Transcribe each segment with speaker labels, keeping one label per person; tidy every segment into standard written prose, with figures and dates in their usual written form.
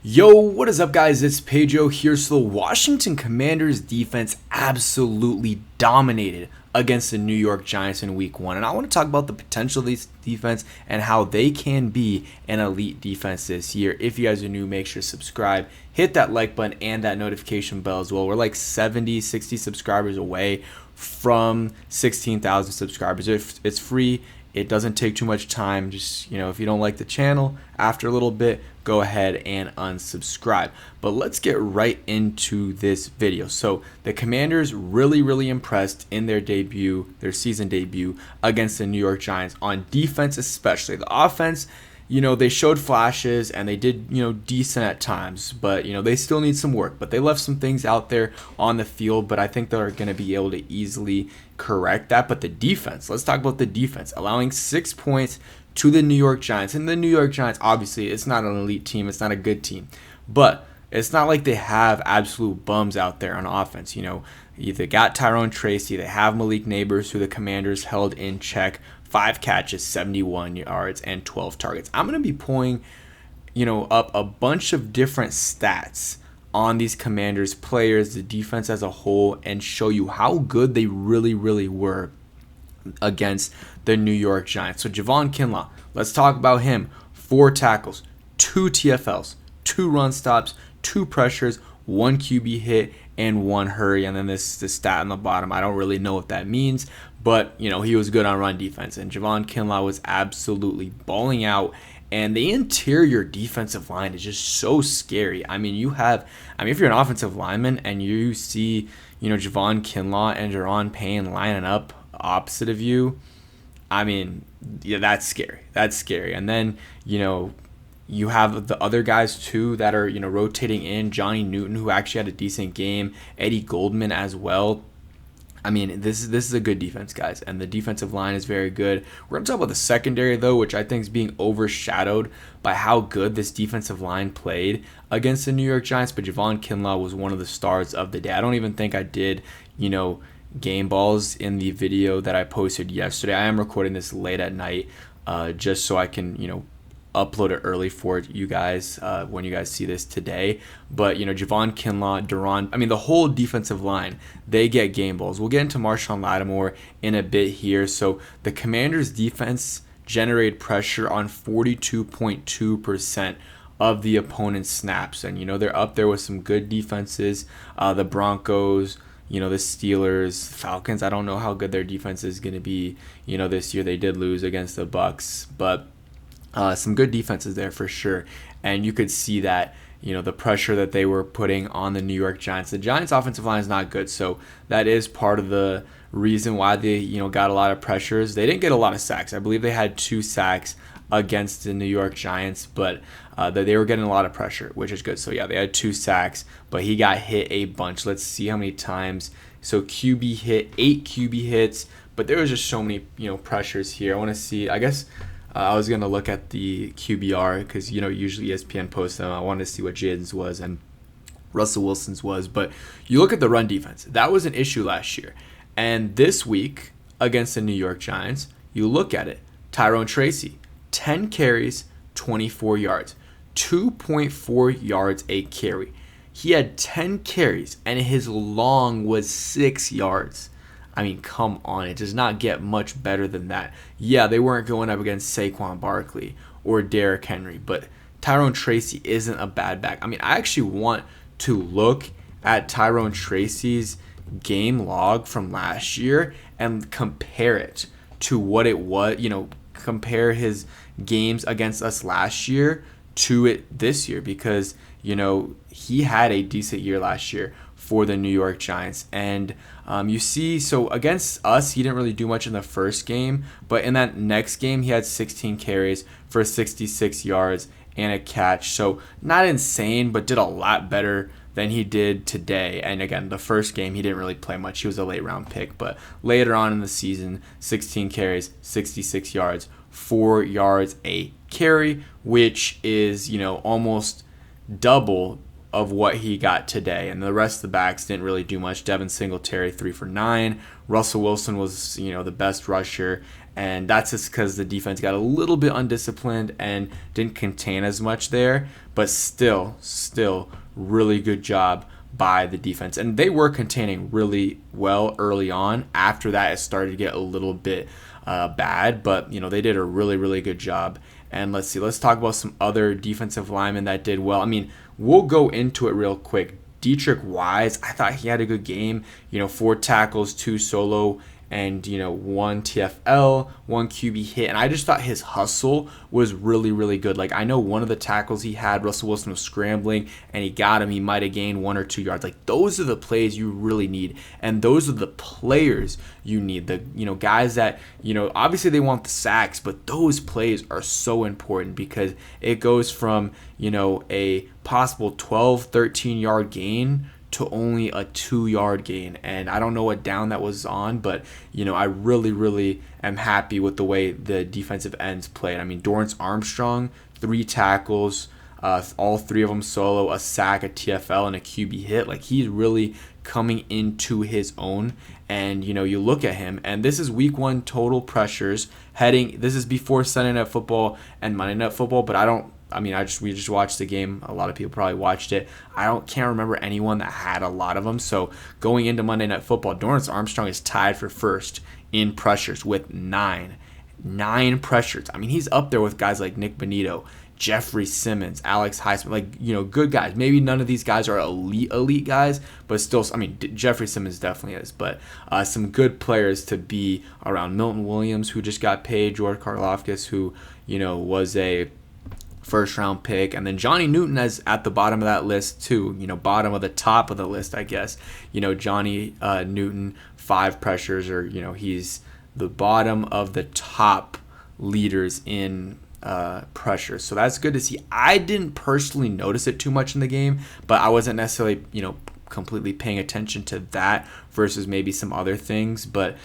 Speaker 1: Yo, what is up, guys? It's Pedro here. So the Washington Commanders defense absolutely dominated against the New York Giants in week 1. And I want to talk about the potential of this defense and how they can be an elite defense this year. If you guys are new, make sure to subscribe, hit that like button and that notification bell as well. We're like 70, 60 subscribers away from 16,000 subscribers. If it's free, it doesn't take too much time. Just, if you don't like the channel, after a little bit, go ahead and unsubscribe. But let's get right into this video. So the Commanders really impressed in their season debut against the New York Giants on defense, especially. The offense, they showed flashes and they did, decent at times, but, they still need some work. But they left some things out there on the field, but I think they're going to be able to easily correct that. But the defense, let's talk about the defense, allowing 6 points to the New York Giants. And the New York Giants, obviously, it's not an elite team. It's not a good team. But it's not like they have absolute bums out there on offense. They got Tyrone Tracy. They have Malik Neighbors, who the Commanders held in check. 5 catches, 71 yards, and 12 targets. I'm going to be pulling, up a bunch of different stats on these Commanders players, the defense as a whole, and show you how good they really were against the New York Giants. So Javon Kinlaw, let's talk about him. 4 tackles, 2 TFLs, 2 run stops, 2 pressures, 1 QB hit, and 1 hurry. And then this stat on the bottom, I don't really know what that means, but he was good on run defense. And Javon Kinlaw was absolutely balling out. And the interior defensive line is just so scary. If you're an offensive lineman and you see, Javon Kinlaw and Jerron Payne lining up opposite of you, that's scary. That's scary. And then, you have the other guys too that are, rotating in. Johnny Newton, who actually had a decent game. Eddie Goldman as well. This is a good defense, guys, and the defensive line is very good. We're going to talk about the secondary, though, which I think is being overshadowed by how good this defensive line played against the New York Giants, but Javon Kinlaw was one of the stars of the day. I don't even think I did, game balls in the video that I posted yesterday. I am recording this late at night just so I can, upload it early for you guys when you guys see this today. But Javon Kinlaw, the whole defensive line, they get game balls. We'll get into Marshawn Lattimore in a bit here. So the Commanders defense generated pressure on 42.2% of the opponent's snaps, and they're up there with some good defenses. The Broncos, the Steelers, Falcons. I don't know how good their defense is going to be this year. They did lose against the Bucks, but some good defenses there for sure. And you could see that, the pressure that they were putting on the New York Giants. The Giants' offensive line is not good, so that is part of the reason why they, got a lot of pressures. They didn't get a lot of sacks. I believe they had 2 sacks against the New York Giants, but they were getting a lot of pressure, which is good. So, yeah, they had 2 sacks, but he got hit a bunch. Let's see how many times. So, QB hit, 8 QB hits, but there was just so many, pressures here. I want to see, I guess, I was going to look at the QBR because, usually ESPN posts them. I wanted to see what Jaden's was and Russell Wilson's was. But you look at the run defense. That was an issue last year. And this week against the New York Giants, you look at it. Tyrone Tracy, 10 carries, 24 yards, 2.4 yards a carry. He had 10 carries, and his long was 6 yards. Come on. It does not get much better than that. Yeah, they weren't going up against Saquon Barkley or Derrick Henry, but Tyrone Tracy isn't a bad back. I actually want to look at Tyrone Tracy's game log from last year and compare it to what it was, compare his games against us last year to it this year because, he had a decent year last year for the New York Giants. And you see, so against us, he didn't really do much in the first game, but in that next game, he had 16 carries for 66 yards and a catch. So not insane, but did a lot better than he did today. And again, the first game, he didn't really play much. He was a late round pick, but later on in the season, 16 carries, 66 yards, 4 yards a carry, which is, almost double of what he got today. And the rest of the backs didn't really do much. Devin Singletary, 3 for 9. Russell Wilson was, the best rusher. And that's just because the defense got a little bit undisciplined and didn't contain as much there. But still, really good job by the defense. And they were containing really well early on. After that, it started to get a little bit bad. But, they did a really, really good job. And let's talk about some other defensive linemen that did well. I mean, we'll go into it real quick. Dietrich Wise, I thought he had a good game. 4 tackles, 2 solo, and 1 TFL, 1 QB hit. And I just thought his hustle was really, really good. Like, I know one of the tackles he had, Russell Wilson was scrambling and he got him. He might have gained 1 or 2 yards. Like, those are the plays you really need, and those are the players you need. The guys that obviously they want the sacks, but those plays are so important because it goes from a possible 12, 13 yard gain to only a 2-yard gain. And I don't know what down that was on, but I really, really am happy with the way the defensive ends played. I mean, Dorrance Armstrong, 3 tackles, all 3 of them solo, a sack, a TFL, and a QB hit. Like, he's really coming into his own. And you look at him, and this is week 1 total pressures this is before Sunday Night Football and Monday Night Football, but we just watched the game. A lot of people probably watched it. Can't remember anyone that had a lot of them. So going into Monday Night Football, Dorrance Armstrong is tied for first in pressures with 9 pressures. I mean, he's up there with guys like Nick Bonito, Jeffrey Simmons, Alex Highsmith, good guys. Maybe none of these guys are elite guys, but still, Jeffrey Simmons definitely is. But some good players to be around. Milton Williams, who just got paid, George Karlaftis, who was a first-round pick, and then Johnny Newton is at the bottom of that list too. Bottom of the top of the list, I guess. Johnny Newton, 5 pressures, or he's the bottom of the top leaders in pressure. So that's good to see. I didn't personally notice it too much in the game, but I wasn't necessarily completely paying attention to that versus maybe some other things. But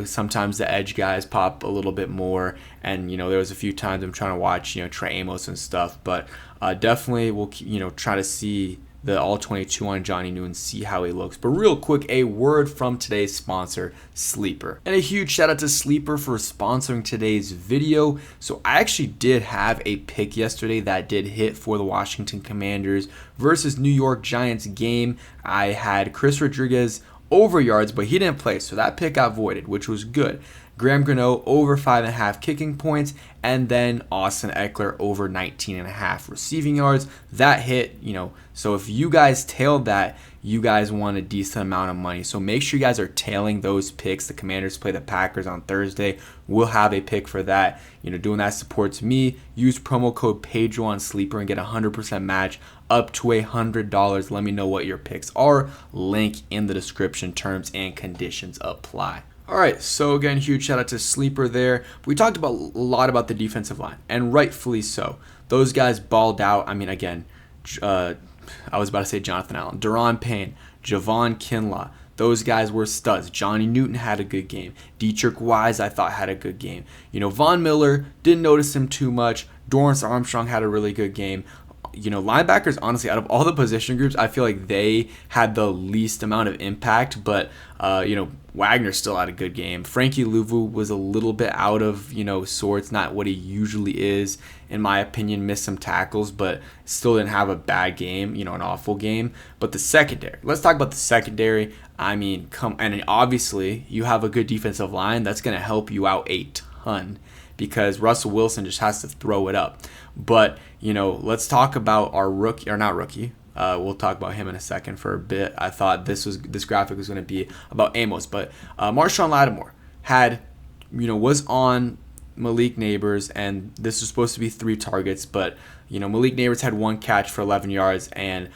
Speaker 1: sometimes the edge guys pop a little bit more, and there was a few times I'm trying to watch Trey Amos and stuff, but definitely we'll try to see the all-22 on Johnny Newton, see how he looks. But real quick, a word from today's sponsor, Sleeper. And a huge shout out to Sleeper for sponsoring today's video. So I actually did have a pick yesterday that did hit for the Washington Commanders versus New York Giants game. I had Chris Rodriguez over yards, but he didn't play, so that pick got voided, which was good. Graham Gano over 5.5 kicking points, and then Austin Eckler over 19.5 receiving yards. That hit, so if you guys tailed that, you guys won a decent amount of money. So make sure you guys are tailing those picks. The Commanders play the Packers on Thursday. We'll have a pick for that. Doing that supports me. Use promo code Pedro on Sleeper and get a 100% match up to $100. Let me know what your picks are. Link in the description. Terms and conditions apply. All right, so again, huge shout out to Sleeper there. We talked a lot about the defensive line, and rightfully so. Those guys balled out. I mean, again, I was about to say Jonathan Allen, Daron Payne, Javon Kinlaw. Those guys were studs. Johnny Newton had a good game. Dietrich Wise, I thought, had a good game. Von Miller, didn't notice him too much. Dorrance Armstrong had a really good game. Linebackers, honestly, out of all the position groups, I feel like they had the least amount of impact, but, Wagner still had a good game. Frankie Louvu was a little bit out of, sorts, not what he usually is, in my opinion, missed some tackles, but still didn't have a bad game, an awful game. But the secondary, let's talk about the secondary. And obviously, you have a good defensive line, that's going to help you out a ton, because Russell Wilson just has to throw it up. But, let's talk about our rookie, or not rookie. We'll talk about him in a second for a bit. I thought this graphic was going to be about Amos, but Marshawn Lattimore was on Malik Neighbors, and this was supposed to be 3 targets, but Malik Neighbors had 1 catch for 11 yards, and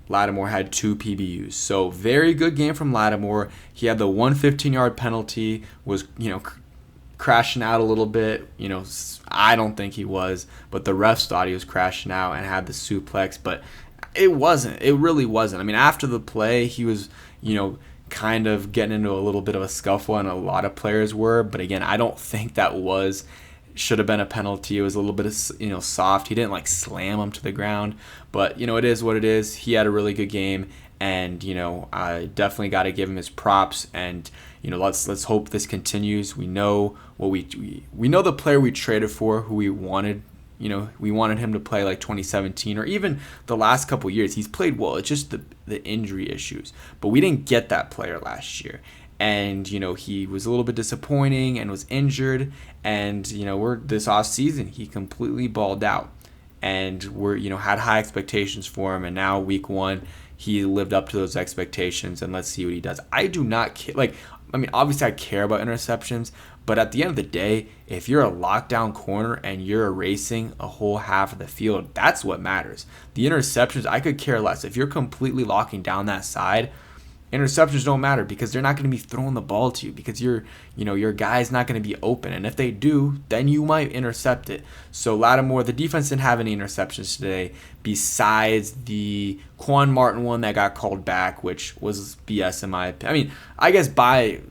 Speaker 1: Lattimore had 2 PBUs. So very good game from Lattimore. He had the 1 15-yard penalty, was crashing out a little bit. I don't think he was, but the refs thought he was crashing out and had the suplex, but it wasn't. It really wasn't. After the play, he was, kind of getting into a little bit of a scuffle, and a lot of players were, but again, I don't think that was Should have been a penalty. It was a little bit of, soft. He didn't like slam him to the ground, but it is what it is. He had a really good game, and I definitely got to give him his props. And let's hope this continues. We know what we know the player we traded for, who we wanted. We wanted him to play like 2017 or even the last couple years. He's played well. It's just the injury issues. But we didn't get that player last year. And, he was a little bit disappointing and was injured. And, we're this off season, he completely balled out. And we're, had high expectations for him. And now week 1, he lived up to those expectations. And let's see what he does. I do not care. Obviously I care about interceptions. But at the end of the day, if you're a lockdown corner and you're erasing a whole half of the field, that's what matters. The interceptions, I could care less. If you're completely locking down that side, interceptions don't matter because they're not going to be throwing the ball to you because your guy's not going to be open. And if they do, then you might intercept it. So Lattimore, the defense didn't have any interceptions today besides the Quan Martin one that got called back, which was BS in my opinion. I guess by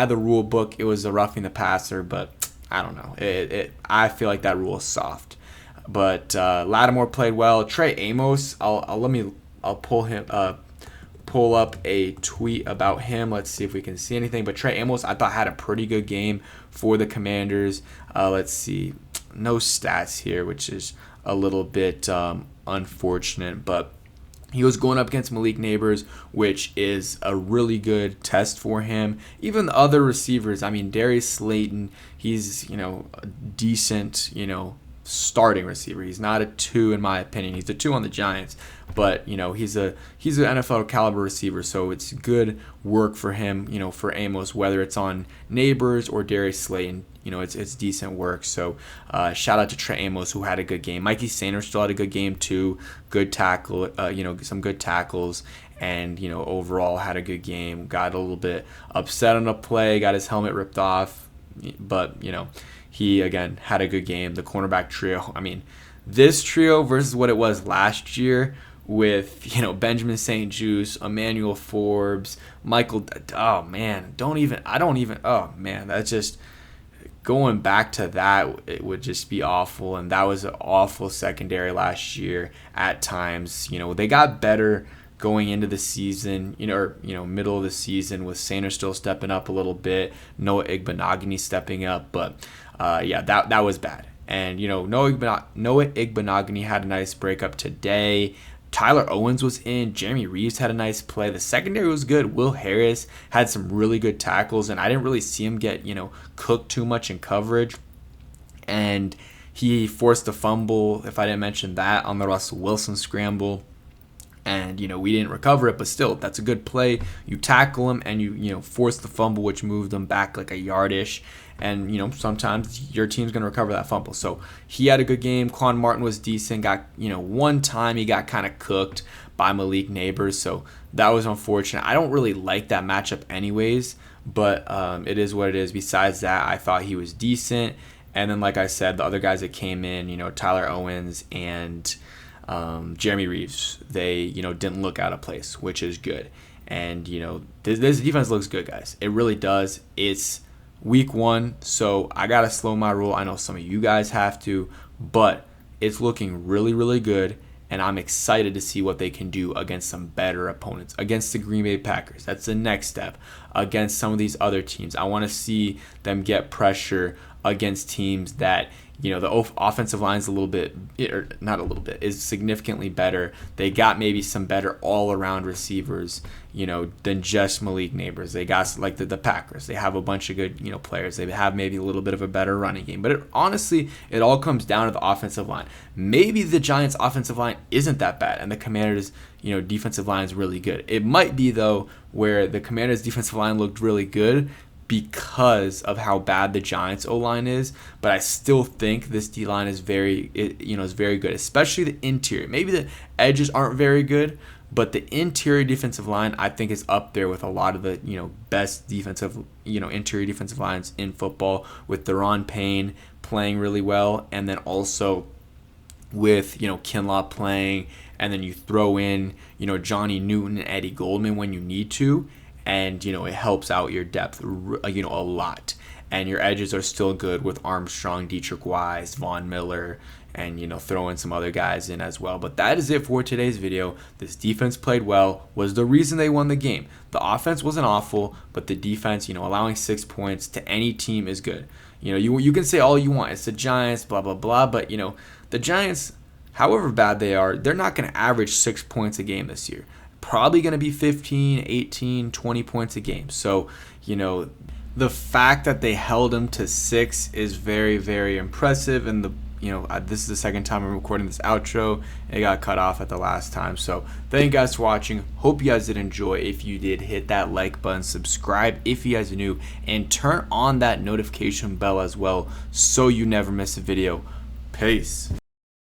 Speaker 1: the rule book, it was a roughing the passer, but I don't know. I feel like that rule is soft. But Lattimore played well. Trey Amos, I'll pull up a tweet about him. Let's see if we can see anything. But Trey Amos, I thought had a pretty good game for the Commanders. Let's see, no stats here, which is a little bit unfortunate, but he was going up against Malik Neighbors, which is a really good test for him. Even the other receivers, Darius Slayton, he's, a decent, starting receiver. He's not a 2 in my opinion. He's a 2 on the Giants, but he's an NFL caliber receiver, so it's good work for him, for Amos, whether it's on Neighbors or Darius Slayton. It's decent work. So shout out to Trey Amos, who had a good game. Mikey Sanders still had a good game too. Good tackle, some good tackles, and overall had a good game. Got a little bit upset on a play, got his helmet ripped off, but he again had a good game. The cornerback trio. This trio versus what it was last year with Benjamin St-Juste, Emmanuel Forbes, Michael. Oh man, that's just. Going back to that, it would just be awful, and that was an awful secondary last year at times. They got better going into the season, middle of the season with Sanders still stepping up a little bit, Noah Igbenogany stepping up, but that was bad. And Noah Igbenogany had a nice breakup today. Tyler Owens was in. Jeremy Reeves had a nice play. The secondary was good. Will Harris had some really good tackles, and I didn't really see him get, cooked too much in coverage. And he forced a fumble, if I didn't mention that, on the Russell Wilson scramble. And, we didn't recover it, but still, that's a good play. You tackle him, and you force the fumble, which moved him back like a yard-ish. And, sometimes your team's going to recover that fumble. So he had a good game. Quan Martin was decent. Got, one time he got kind of cooked by Malik Neighbors. So that was unfortunate. I don't really like that matchup anyways, but it is what it is. Besides that, I thought he was decent. And then, like I said, the other guys that came in, Tyler Owens and Jeremy Reeves, they, didn't look out of place, which is good. And, this defense looks good, guys. It really does. It's week 1, so I got to slow my roll. I know some of you guys have to, but it's looking really, really good, and I'm excited to see what they can do against some better opponents, against the Green Bay Packers. That's the next step. Against some of these other teams, I want to see them get pressure against teams that, the offensive line's is significantly better. They got maybe some better all-around receivers, than just Malik Neighbors. They got like the Packers. They have a bunch of good, players. They have maybe a little bit of a better running game. But honestly, it all comes down to the offensive line. Maybe the Giants' offensive line isn't that bad, and the Commanders' defensive line is really good. It might be though where the Commanders' defensive line looked really good because of how bad the Giants O-line is, but I still think this D-line is very good, especially the interior. Maybe the edges aren't very good, but the interior defensive line I think is up there with a lot of the best defensive interior defensive lines in football, with Deron Payne playing really well, and then also with Kinlaw playing, and then you throw in Johnny Newton and Eddie Goldman when you need to. And, it helps out your depth, a lot. and your edges are still good with Armstrong, Dietrich Wise, Von Miller, and throw in some other guys in as well. But that is it for today's video. This defense played well, was the reason they won the game. The offense wasn't awful, but the defense, allowing 6 points to any team is good. You can say all you want, it's the Giants, blah blah blah, but the Giants, however bad they are, they're not going to average 6 points a game this year. Probably going to be 15, 18, 20 points a game. So the fact that they held them to 6 is very, very impressive. And this is the second time I'm recording this outro. It got cut off at the last time. So thank you guys for watching. Hope you guys did enjoy. If you did, hit that like button, subscribe if you guys are new, and turn on that notification bell as well so you never miss a video. Peace.